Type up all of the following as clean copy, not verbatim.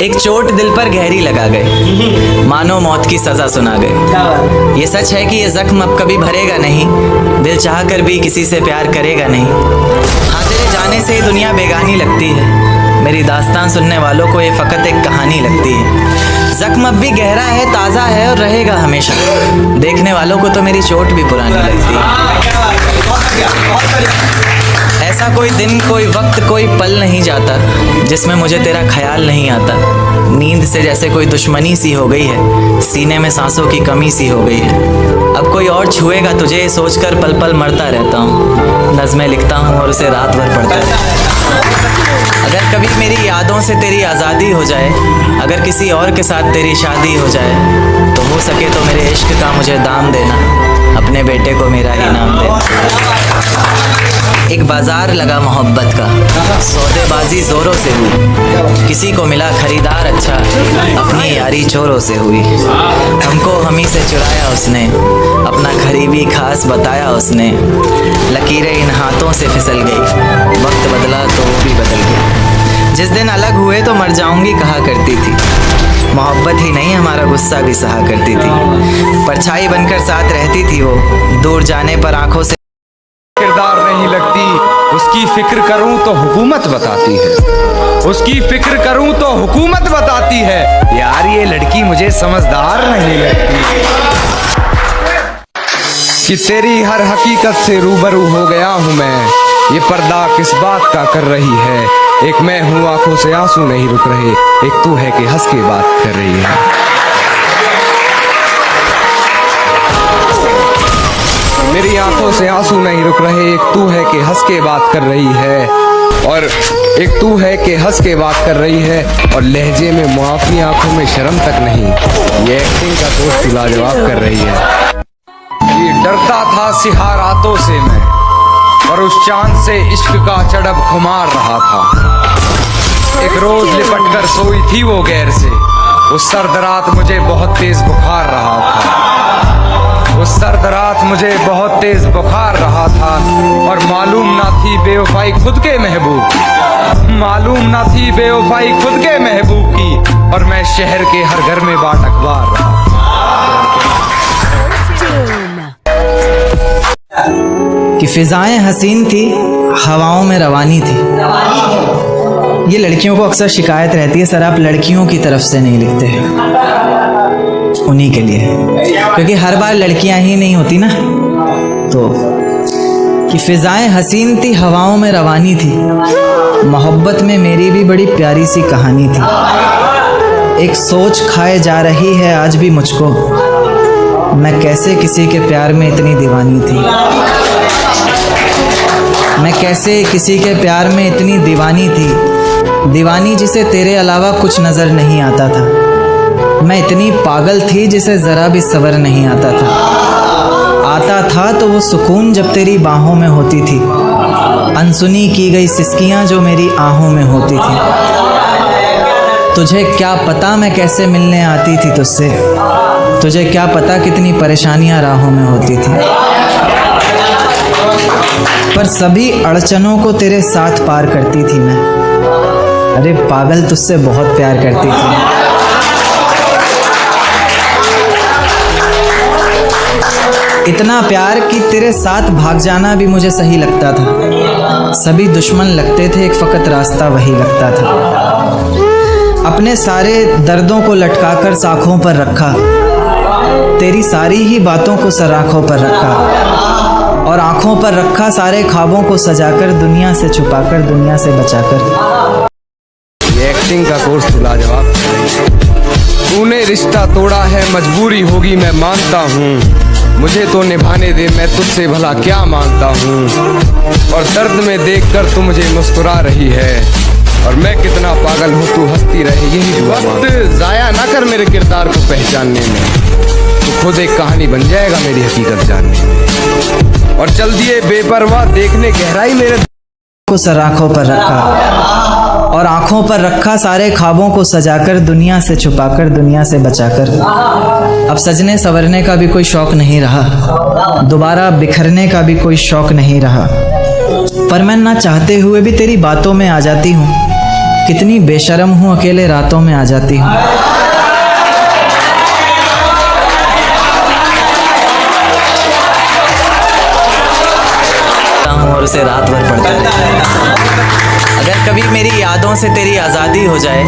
एक चोट दिल पर गहरी लगा गए, मानो मौत की सजा सुना गए। ये सच है कि ये जख्म अब कभी भरेगा नहीं, दिल चाह कर भी किसी से प्यार करेगा नहीं। हाँ, तेरे जाने से ही दुनिया बेगानी लगती है, मेरी दास्तान सुनने वालों को ये फ़कत एक कहानी लगती है। जख्म अब भी गहरा है, ताज़ा है और रहेगा हमेशा, देखने वालों को तो मेरी चोट भी पुरानी लगती है। ऐसा कोई दिन, कोई वक्त, कोई पल नहीं जाता जिसमें मुझे तेरा ख्याल नहीं आता। नींद से जैसे कोई दुश्मनी सी हो गई है, सीने में सांसों की कमी सी हो गई है। अब कोई और छुएगा तुझे सोचकर पल पल मरता रहता हूँ, नज़में लिखता हूँ और उसे रात भर पढ़ता रहता हूँ। अगर कभी मेरी यादों से तेरी आज़ादी हो जाए, अगर किसी और के साथ तेरी शादी हो जाए, तो हो सके तो मेरे इश्क का मुझे दाम देना, अपने बेटे को मेरा ही नाम देना। एक बाजार लगा मोहब्बत का, सौदेबाजी जोरों से हुई, किसी को मिला खरीदार अच्छा, अपनी यारी चोरों से हुई। हमको हमी से चुराया उसने, अपना करीबी खास बताया उसने। लकीरें इन हाथों से फिसल गई, वक्त बदला तो वो भी बदल गई। जिस दिन अलग हुए तो मर जाऊंगी कहा करती थी, मोहब्बत ही नहीं हमारा गुस्सा भी सहा करती थी। परछाई बनकर साथ रहती थी वो, दूर जाने पर आंखों से किरदार नहीं लगती, उसकी फिक्र करूं तो हुकूमत बताती है, उसकी फिक्र करूं तो हुकूमत बताती है। यार ये लड़की मुझे समझदार नहीं लगती। कि तेरी हर हकीकत से रूबरू हो गया हूं मैं, ये पर्दा किस बात का कर रही है। एक मैं हूं, आंखों से आंसू नहीं रुक रहे, एक तू है कि हंस के बात कर रही है। मेरी आंखों से आंसू नहीं रुक रहे, एक तू है कि हंस के बात कर रही है, और एक तू है कि हंस के बात कर रही है। और लहजे में मुआफी, आंखों में शर्म तक नहीं, ये एक्टिंग का कोर्स लाजवाब कर रही है। ये डरता था सिहा रातों से मैं, और उस चांद से इश्क का चढ़ब खुमार रहा था। एक रोज लिपट कर सोई थी वो गैर से, उस सर्द रात मुझे बहुत तेज बुखार रहा था। उस सर्द रात मुझे बहुत तेज बुखार रहा था, और मालूम ना थी बेवफाई खुद के महबूब, मालूम ना थी बेवफाई खुद के महबूब की। और मैं शहर के हर घर में बाट अखबार रहा। कि फिजाएं हसीन थी, हवाओं में रवानी थी। ये लड़कियों को अक्सर शिकायत रहती है, सर आप लड़कियों की तरफ से नहीं लिखते हैं, उन्हीं के लिए, क्योंकि हर बार लड़कियां ही नहीं होती ना। तो कि फिजाएं हसीन थी, हवाओं में रवानी थी, मोहब्बत में मेरी भी बड़ी प्यारी सी कहानी थी। एक सोच खाए जा रही है आज भी मुझको, मैं कैसे किसी के प्यार में इतनी दीवानी थी, मैं कैसे किसी के प्यार में इतनी दीवानी थी, दीवानी जिसे तेरे अलावा कुछ नज़र नहीं आता था। मैं इतनी पागल थी जिसे ज़रा भी सब्र नहीं आता था तो वो सुकून जब तेरी बाहों में होती थी, अनसुनी की गई सिसकियाँ जो मेरी आहों में होती थी। तुझे क्या पता मैं कैसे मिलने आती थी तुझसे, तुझे क्या पता कितनी परेशानियाँ राहों में होती थी, पर सभी अड़चनों को तेरे साथ पार करती थी मैं। अरे पागल, तुझसे बहुत प्यार करती थी। इतना प्यार कि तेरे साथ भाग जाना भी मुझे सही लगता था। सभी दुश्मन लगते थे, एक फ़कत रास्ता वही लगता था। अपने सारे दर्दों को लटकाकर साखों पर रखा, तेरी सारी ही बातों को सराखों पर रखा, और आँखों पर रखा सारे ख्वाबों को सजाकर, दुनिया से छुपाकर, दुनिया से बचाकर। ये एक्टिंग का कोर्स लाजवाब। तूने रिश्ता तोड़ा है, मजबूरी होगी मैं मानता हूँ, मुझे तो निभाने दे, मैं तुझसे भला क्या मांगता हूँ। और दर्द में देखकर तू मुझे मुस्कुरा रही है, और मैं कितना पागल हूँ तू हंसती रहे, यही दुआ। वक्त जाया ना कर मेरे किरदार को पहचानने में, तू खुद एक कहानी बन जाएगा मेरी हकीकत जानने में। और चल दिए बेपरवाह देखने गहराई मेरे को सराखों पर रखा, और आँखों पर रखा सारे ख्वाबों को सजाकर, दुनिया से छुपाकर, दुनिया से बचाकर। अब सजने संवरने का भी कोई शौक़ नहीं रहा, दोबारा बिखरने का भी कोई शौक़ नहीं रहा, पर मैं ना चाहते हुए भी तेरी बातों में आ जाती हूँ। कितनी बेशर्म हूँ, अकेले रातों में आ जाती हूँ। और उसे रात भर पढ़ता रहता। अगर कभी मेरी यादों से तेरी आज़ादी हो जाए,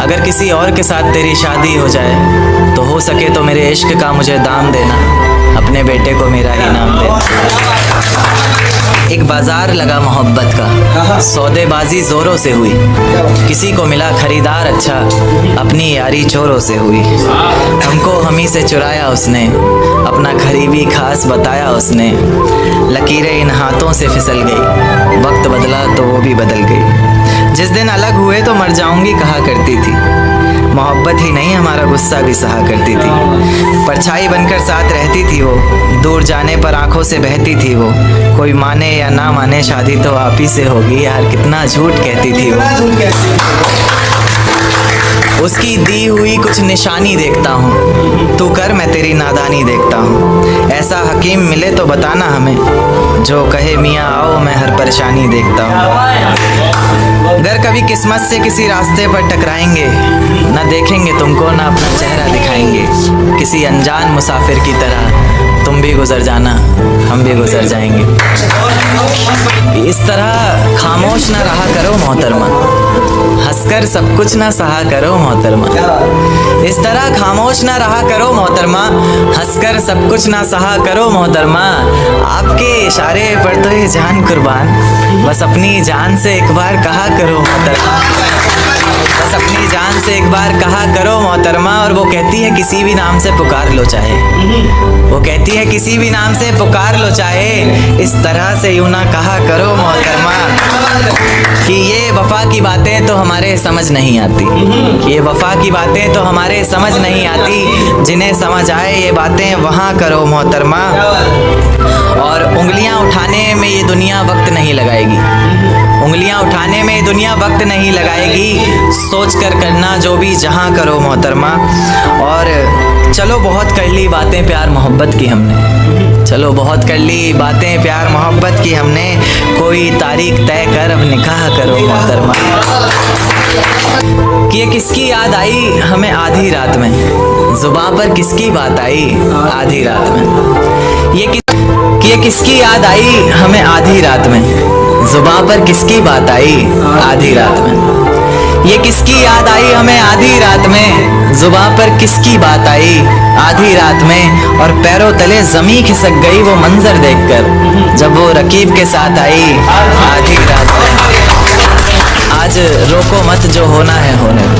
अगर किसी और के साथ तेरी शादी हो जाए, तो हो सके तो मेरे इश्क का मुझे दाम देना, अपने बेटे को मेरा ही नाम देना। एक बाजार लगा मोहब्बत का, सौदेबाजी जोरों से हुई, किसी को मिला खरीदार अच्छा, अपनी यारी चोरों से हुई। हमको हमी से चुराया उसने, अपना करीबी खास बताया उसने, लकीरें इन हाथों से फिसल गई, वक्त बदला तो वो भी बदल गई। जिस दिन अलग हुए तो मर जाऊंगी कहा करती थी, मोहब्बत ही नहीं हमारा गुस्सा भी सहा करती थी। परछाई बनकर साथ रहती थी वो, दूर जाने पर आंखों से बहती थी वो। कोई माने या ना माने शादी तो आप ही से होगी, यार कितना झूठ कहती थी वो। उसकी दी हुई कुछ निशानी देखता हूँ, तू कर मैं तेरी नादानी देखता हूँ। ऐसा हकीम मिले तो बताना हमें, जो कहे मियाँ आओ मैं हर परेशानी देखता हूँ। अगर कभी किस्मत से किसी रास्ते पर टकराएंगे, ना देखेंगे तुमको ना अपना चेहरा दिखाएंगे। किसी अनजान मुसाफिर की तरह तुम भी गुजर जाना, हम भी गुजर जाएंगे। इस तरह खामोश ना रहा करो मोहतरमा, हंसकर सब कुछ ना सहा करो मोहतरमा। इस तरह खामोश ना रहा करो मोहतरमा, हंसकर सब कुछ ना सहा करो मोहतरमा। आपके इशारे पर तो ये जान कुर्बान, बस अपनी जान से एक बार कहा करो मोहतरमा, बस अपनी जान से एक बार कहा करो मोहतरमा। और वो कहती है किसी भी नाम से पुकार लो चाहे, वो कहती है किसी भी नाम से पुकार लो चाहे, इस तरह से यूं ना कहा करो मोहतरमा कि ये वफा की बातें तो हमारे समझ नहीं आती, कि ये वफा की बातें तो हमारे समझ नहीं आती। जिन्हें समझ आए ये बातें वहाँ करो मोहतरमा। और उंगलियां उठाने में ये दुनिया वक्त नहीं लगाएगी, उंगलियां उठाने में ये दुनिया वक्त नहीं लगाएगी। सोच कर करना जो भी जहाँ करो मोहतरमा। और चलो बहुत कर ली बातें प्यार मोहब्बत की हमने, चलो बहुत कर ली बातें प्यार मोहब्बत की हमने, कोई तारीख तय कर अब निकाह करो मोहतरमा। कि ये किसकी याद आई हमें आधी रात में, जुबां पर किसकी बात आई आधी रात में। ये किसकी याद आई हमें आधी रात में, जुबां पर किसकी बात आई आधी रात में। ये किसकी याद आई हमें आधी रात में, जुबां पर किसकी बात आई आधी रात में। और पैरों तले जमी खिसक गई वो मंजर देखकर, जब वो रकीब के साथ आई आधी रात में। आज रोको मत जो होना है होने दो,